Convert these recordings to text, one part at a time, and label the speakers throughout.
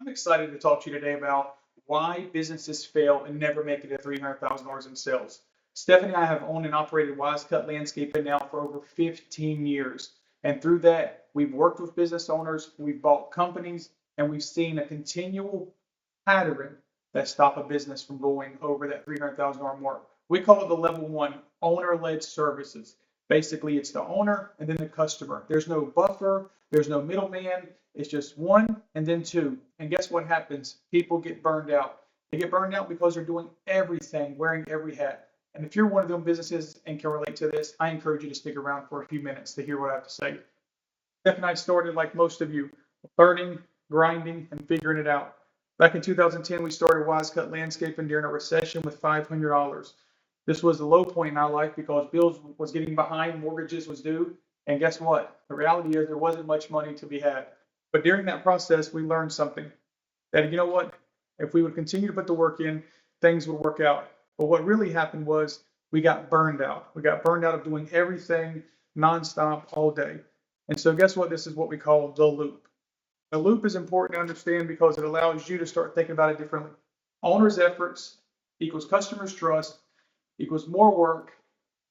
Speaker 1: I'm excited to talk to you today about why businesses fail and never make it to $300,000 in sales. Stephanie and I have owned and operated CapCut Landscaping now for over 15 years. And through that, we've worked with business owners, we've bought companies, and we've seen a continual pattern that stop a business from going over that $300,000 mark. We call it the level one owner-led services. Basically, it's the owner and then the customer. There's no buffer, there's no middleman. It's just one and then two. And guess what happens? People get burned out. They get burned out because they're doing everything, wearing every hat. And if you're one of them businesses and can relate to this, I encourage you to stick around for a few minutes to hear what I have to say. Steph and I started like most of you, learning, grinding, and figuring it out. Back in 2010, we started CapCut Landscaping during a recession with $500. This was the low point in our life because bills was getting behind, mortgages was due, and guess what? The reality is there wasn't much money to be had. But during that process, we learned something that, you know what, if we would continue to put the work in, things would work out. But what really happened was we got burned out. We got burned out of doing everything nonstop all day. And so guess what? This is what we call the loop. The loop is important to understand because it allows you to start thinking about it differently. Owner's efforts equals customer's trust equals more work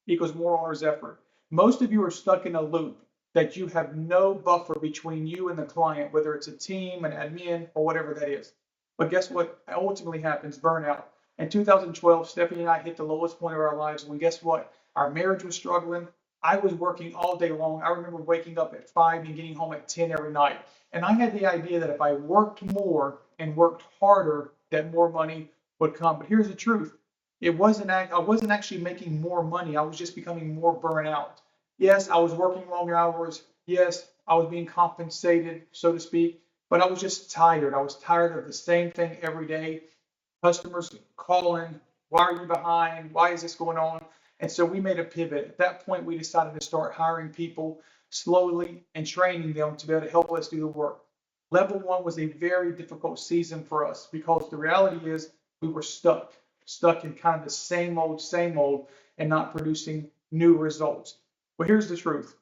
Speaker 1: equals more owner's effort. Most of you are stuck in a loop that you have no buffer between you and the client, whether it's a team, an admin, or whatever that is. But guess what ultimately happens? Burnout. In 2012, Stephanie and I hit the lowest point of our lives when guess what? Our marriage was struggling. I was working all day long. I remember waking up at 5 and getting home at 10 every night. And I had the idea that if I worked more and worked harder, that more money would come. But here's the truth. I wasn't actually making more money. I was just becoming more burnout. Yes, I was working longer hours. Yes, I was being compensated, so to speak, but I was just tired. I was tired of the same thing every day. Customers calling, why are you behind? Why is this going on? And so we made a pivot. At that point, we decided to start hiring people slowly and training them to be able to help us do the work. Level one was a very difficult season for us because the reality is we were stuck in kind of the same old, and not producing new results. But here's the truth,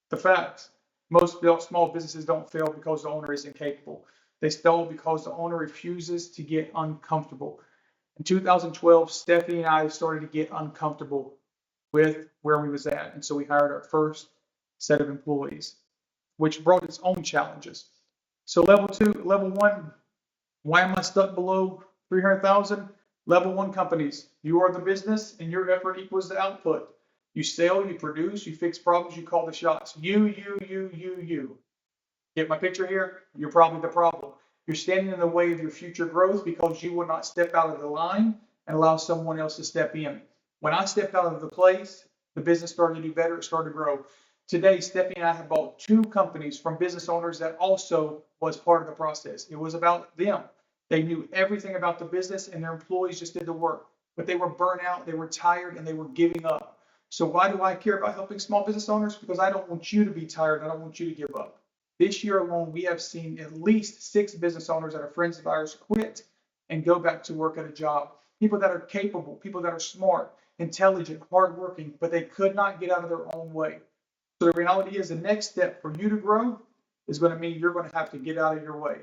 Speaker 1: the facts. Most small businesses don't fail because the owner is incapable. They fail because the owner refuses to get uncomfortable. In 2012, Stephanie and I started to get uncomfortable with where we was at. And so we hired our first set of employees, which brought its own challenges. So level one, why am I stuck below 300,000? Level one companies, you are the business and your effort equals the output. You sell, you produce, you fix problems, you call the shots. You. Get my picture here? You're probably the problem. You're standing in the way of your future growth because you will not step out of the line and allow someone else to step in. When I stepped out of the place, the business started to do better, it started to grow. Today, Stephanie and I have bought 2 companies from business owners that also was part of the process. It was about them. They knew everything about the business and their employees just did the work. But they were burnt out, they were tired, and they were giving up. So why do I care about helping small business owners? Because I don't want you to be tired. I don't want you to give up. This year alone, we have seen at least 6 business owners that are friends of ours quit and go back to work at a job. People that are capable, people that are smart, intelligent, hardworking, but they could not get out of their own way. So the reality is the next step for you to grow is going to mean you're going to have to get out of your way.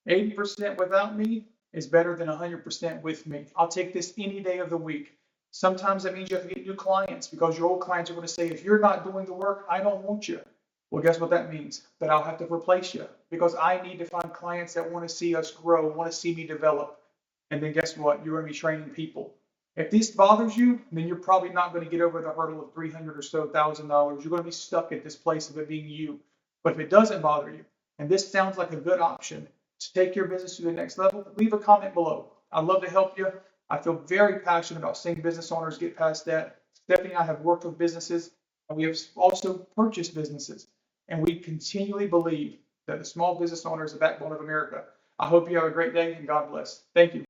Speaker 1: 80% without me is better than 100% with me. I'll take this any day of the week. Sometimes that means you have to get new clients because your old clients are going to say, if you're not doing the work, I don't want you. Well, guess what that means? That I'll have to replace you because I need to find clients that want to see us grow, want to see me develop. And then guess what? You're going to be training people. If this bothers you, then you're probably not going to get over the hurdle of $300,000 or so. You're going to be stuck at this place of it being you. But if it doesn't bother you, and this sounds like a good option to take your business to the next level, leave a comment below. I'd love to help you. I feel very passionate about seeing business owners get past that. Stephanie and I have worked with businesses, and we have also purchased businesses. And we continually believe that the small business owner is the backbone of America. I hope you have a great day, and God bless. Thank you.